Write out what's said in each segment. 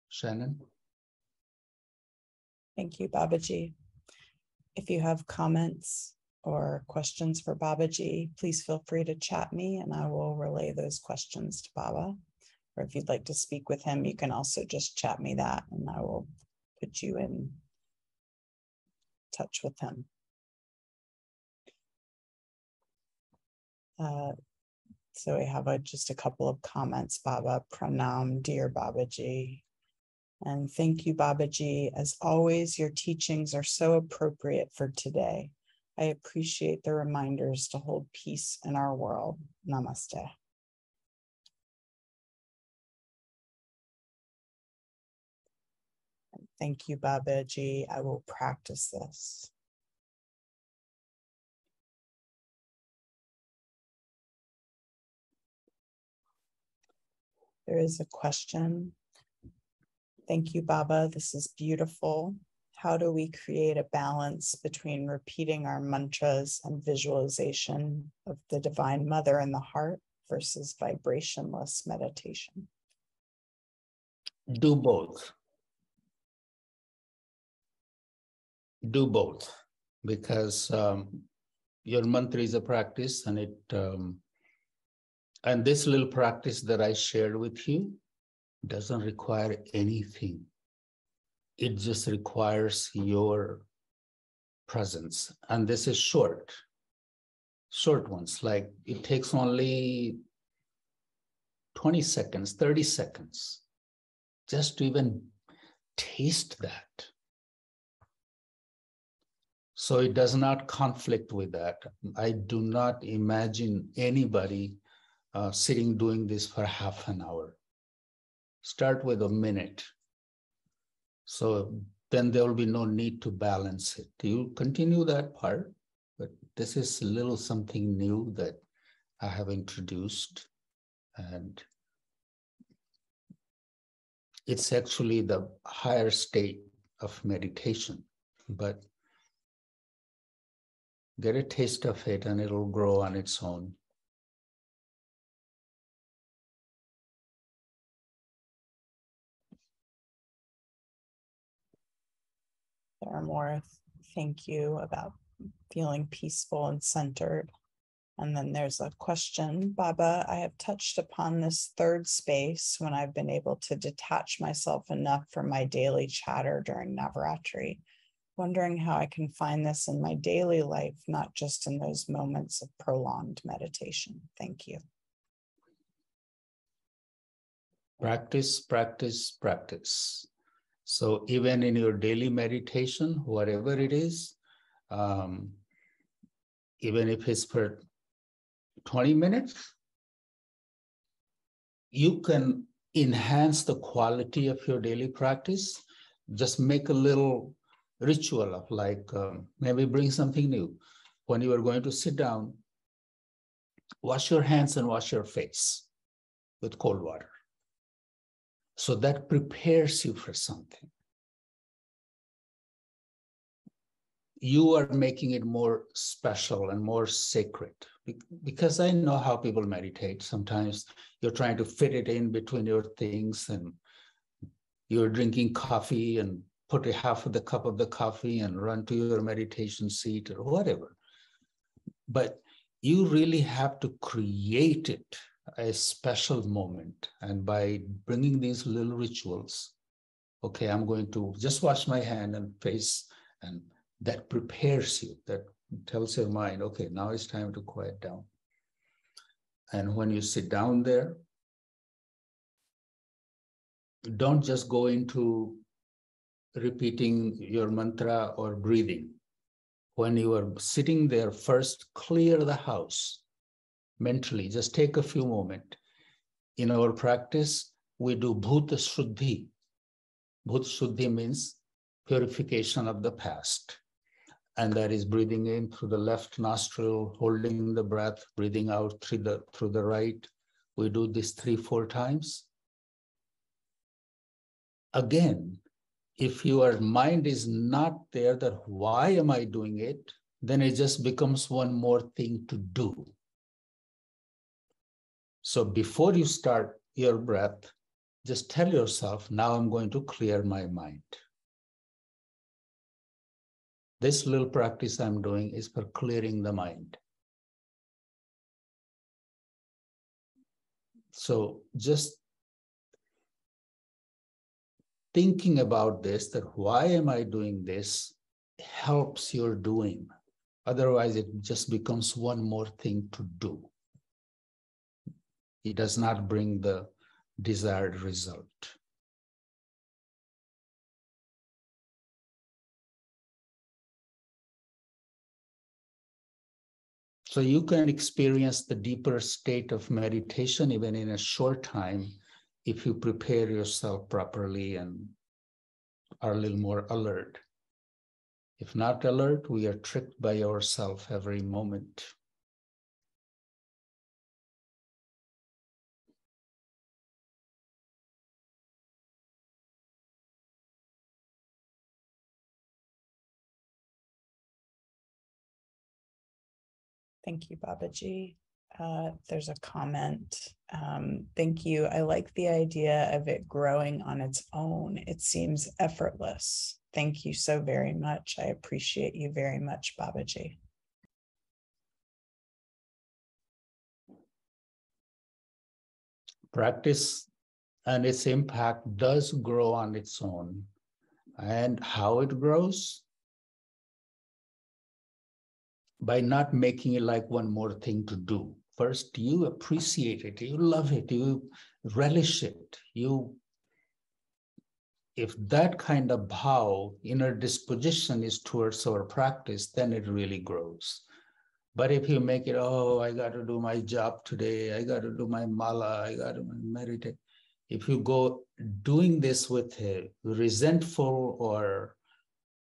Shannon? Thank you, Babaji. If you have comments or questions for Babaji, please feel free to chat me and I will relay those questions to Baba. Or if you'd like to speak with him, you can also just chat me that and I will put you in touch with him. So we have just a couple of comments. Baba, pranam, dear Babaji. And thank you, Babaji. As always, your teachings are so appropriate for today. I appreciate the reminders to hold peace in our world. Namaste. Thank you, Babaji. I will practice this. There is a question. Thank you, Baba. This is beautiful. How do we create a balance between repeating our mantras and visualization of the Divine Mother in the heart versus vibrationless meditation? Do both. Do both, because your mantra is a practice, and and this little practice that I shared with you doesn't require anything. It just requires your presence. And this is short ones. Like it takes only 20 seconds, 30 seconds, just to even taste that. So it does not conflict with that. I do not imagine anybody sitting doing this for half an hour. Start with a minute. So then there will be no need to balance it. You continue that part, but this is a little something new that I have introduced. And it's actually the higher state of meditation, but get a taste of it and it'll grow on its own. There are more thank you about feeling peaceful and centered. And then there's a question, Baba, I have touched upon this third space when I've been able to detach myself enough from my daily chatter during Navaratri. Wondering how I can find this in my daily life, not just in those moments of prolonged meditation. Thank you. Practice, practice, practice. So even in your daily meditation, whatever it is, even if it's for 20 minutes, you can enhance the quality of your daily practice. Just make a little ritual of like, maybe bring something new. When you are going to sit down, wash your hands and wash your face with cold water. So that prepares you for something. You are making it more special and more sacred, because I know how people meditate. Sometimes you're trying to fit it in between your things, and you're drinking coffee and put a half of the cup of the coffee and run to your meditation seat or whatever. But you really have to create it a special moment. And by bringing these little rituals, okay, I'm going to just wash my hand and face, and that prepares you, that tells your mind, okay, now it's time to quiet down. And when you sit down there, don't just go into repeating your mantra or breathing. When you are sitting there, first clear the house mentally. Just take a few moments. In our practice, we do Bhuta Shuddhi. Bhuta Shuddhi means purification of the past. And that is breathing in through the left nostril, holding the breath, breathing out through the right. We do this 3-4 times. Again, if your mind is not there, that why am I doing it? Then it just becomes one more thing to do. So before you start your breath, just tell yourself, now I'm going to clear my mind. This little practice I'm doing is for clearing the mind. So just thinking about this, that why am I doing this, helps your doing. Otherwise, it just becomes one more thing to do. It does not bring the desired result. So you can experience the deeper state of meditation even in a short time if you prepare yourself properly and are a little more alert. If not alert, we are tricked by ourselves every moment. Thank you, Babaji. There's a comment. Thank you. I like the idea of it growing on its own. It seems effortless. Thank you so very much. I appreciate you very much, Babaji. Practice and its impact does grow on its own. And how it grows? By not making it like one more thing to do. First, you appreciate it, you love it, you relish it. If that kind of bhav, inner disposition is towards our practice, then it really grows. But if you make it, oh, I got to do my job today, I got to do my mala, I got to meditate. If you go doing this with a resentful or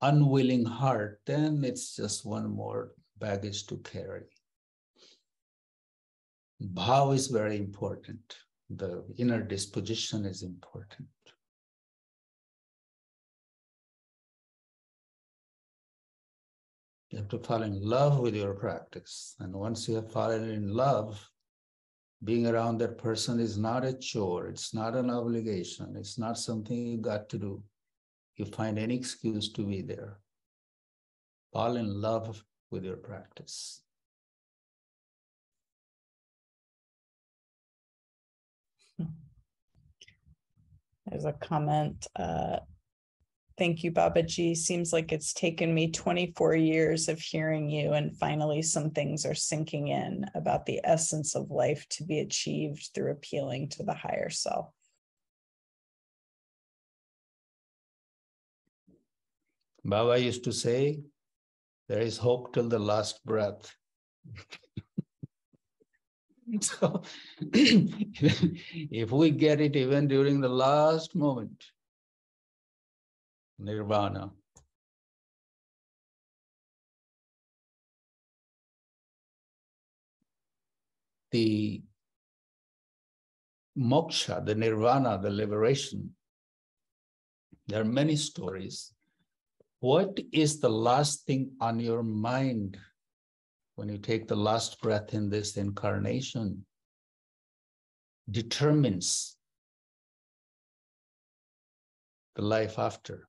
unwilling heart, then it's just one more baggage to carry. Bhav is very important. The inner disposition is important. You have to fall in love with your practice. And once you have fallen in love, being around that person is not a chore. It's not an obligation. It's not something you got to do. You find any excuse to be there. Fall in love with your practice. There's a comment. Thank you, Babaji. Seems like it's taken me 24 years of hearing you, and finally some things are sinking in about the essence of life to be achieved through appealing to the higher self. Baba used to say, there is hope till the last breath. So if we get it even during the last moment, nirvana. The moksha, the nirvana, the liberation, there are many stories. What is the last thing on your mind when you take the last breath in this incarnation? Determines the life after.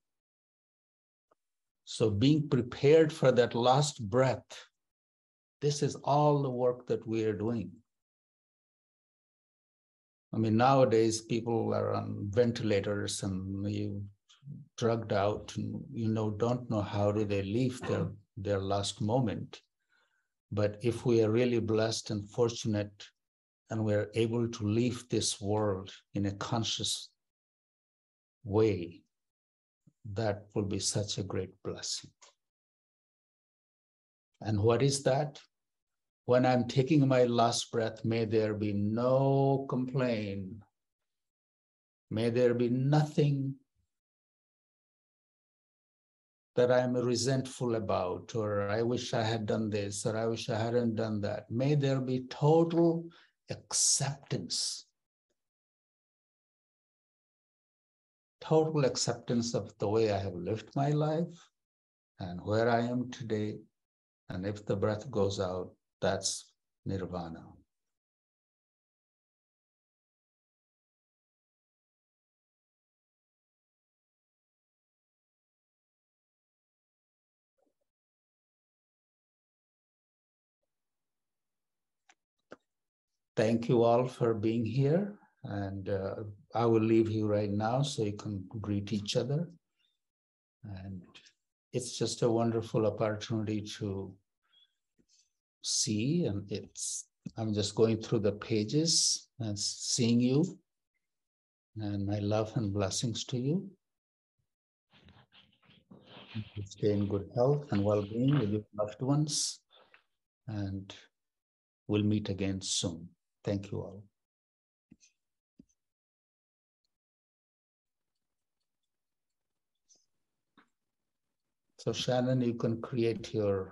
So being prepared for that last breath, this is all the work that we are doing. I mean, nowadays people are on ventilators and you drugged out and don't know how do they leave their last moment. But if we are really blessed and fortunate and we're able to leave this world in a conscious way, that will be such a great blessing. And what is that? When I'm taking my last breath, may there be no complaint. May there be nothing that I'm resentful about, or I wish I had done this, or I wish I hadn't done that. May there be total acceptance. Total acceptance of the way I have lived my life and where I am today. And if the breath goes out, that's nirvana. thank you all for being here. And I will leave you right now so you can greet each other. And it's just a wonderful opportunity to see. And I'm just going through the pages and seeing you. And my love and blessings to you. Stay in good health and well-being with your loved ones. And we'll meet again soon. Thank you all. So Shannon, you can create the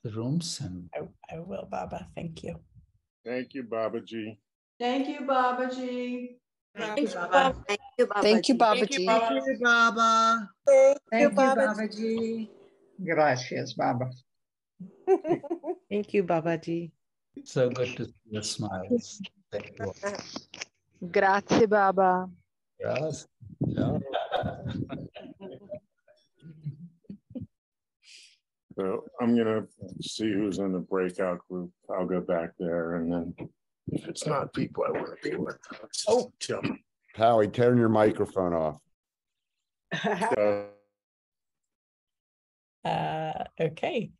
rooms and I will, Baba. Thank you. Thank you, Babaji. Thank you, Babaji. Thank you, Baba. Thank you, Baba. Thank you, Thank you, Babaji. Baba. Thank you, Baba. Thank you, Babaji. Gracias, Baba. Thank you, Babaji. so good to see your smiles. Thank you all. Grazie, Baba. Yes. Yeah. So I'm gonna see who's in the breakout group. I'll go back there, and then if it's not people I want to be with, oh, jump. Howie, turn your microphone off. Okay.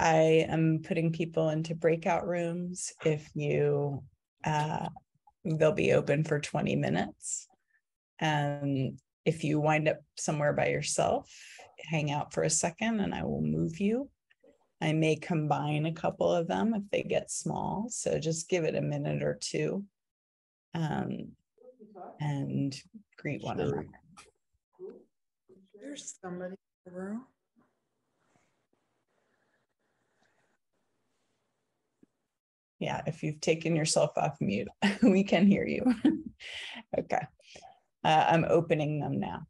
I am putting people into breakout rooms. If you, they'll be open for 20 minutes. And if you wind up somewhere by yourself, hang out for a second and I will move you. I may combine a couple of them if they get small. So just give it a minute or two and greet one another. There's somebody in the room. Yeah, if you've taken yourself off mute, we can hear you. Okay. I'm opening them now.